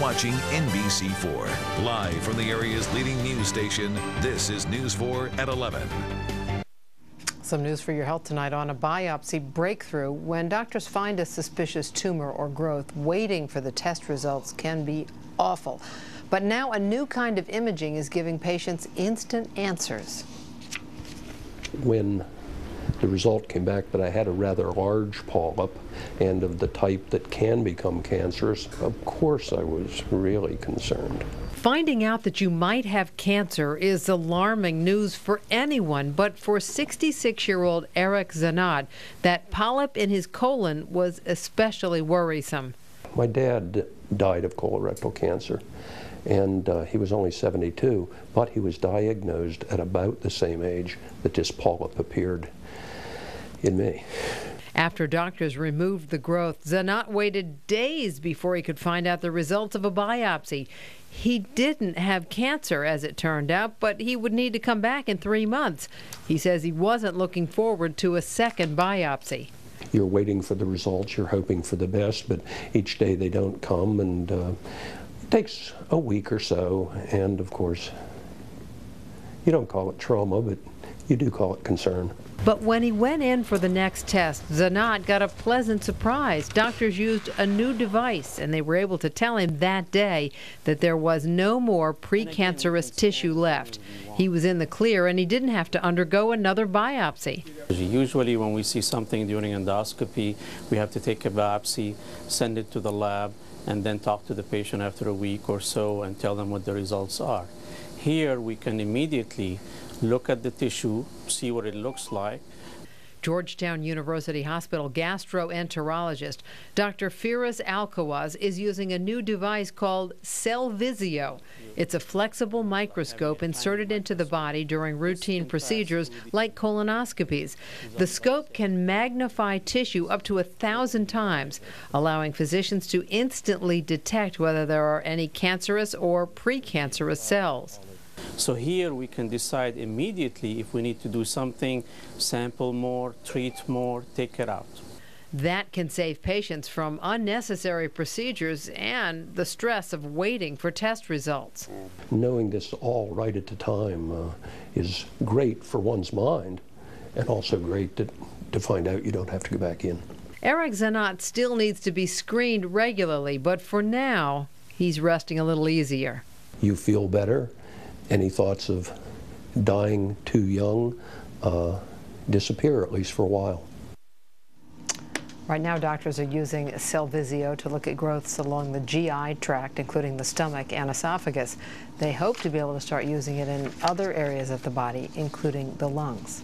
watching NBC4. Live from the area's leading news station, this is News 4 at 11. Some news for your health tonight on a biopsy breakthrough. When doctors find a suspicious tumor or growth, waiting for the test results can be awful. But now a new kind of imaging is giving patients instant answers. When the result came back that I had a rather large polyp and of the type that can become cancerous, of course I was really concerned. Finding out that you might have cancer is alarming news for anyone, but for 66-year-old Eric Zanat, that polyp in his colon was especially worrisome. My dad died of colorectal cancer, and he was only 72, but he was diagnosed at about the same age that this polyp appeared in me. After doctors removed the growth, Zanat waited days before he could find out the results of a biopsy. He didn't have cancer, as it turned out, but he would need to come back in 3 months. He says he wasn't looking forward to a second biopsy. You're waiting for the results, you're hoping for the best, but each day they don't come, and it takes a week or so, and of course, you don't call it trauma, but you do call it concern. But when he went in for the next test, Zanat got a pleasant surprise. Doctors used a new device, and they were able to tell him that day that there was no more precancerous tissue left. He was in the clear, and he didn't have to undergo another biopsy. Usually when we see something during endoscopy, we have to take a biopsy, send it to the lab, and then talk to the patient after a week or so and tell them what the results are. Here we can immediately look at the tissue, see what it looks like. Georgetown University Hospital gastroenterologist Dr. Firas Alkawaz is using a new device called Cellvizio. It's a flexible microscope inserted into the body during routine procedures like colonoscopies. The scope can magnify tissue up to 1,000 times, allowing physicians to instantly detect whether there are any cancerous or precancerous cells. So here we can decide immediately if we need to do something, sample more, treat more, take it out. That can save patients from unnecessary procedures and the stress of waiting for test results. Knowing this all right at the time is great for one's mind, and also great to find out you don't have to go back in. Eric Zanat still needs to be screened regularly, but for now, he's resting a little easier. You feel better. Any thoughts of dying too young disappear, at least for a while. Right now, doctors are using Cellvizio to look at growths along the GI tract, including the stomach and esophagus. They hope to be able to start using it in other areas of the body, including the lungs.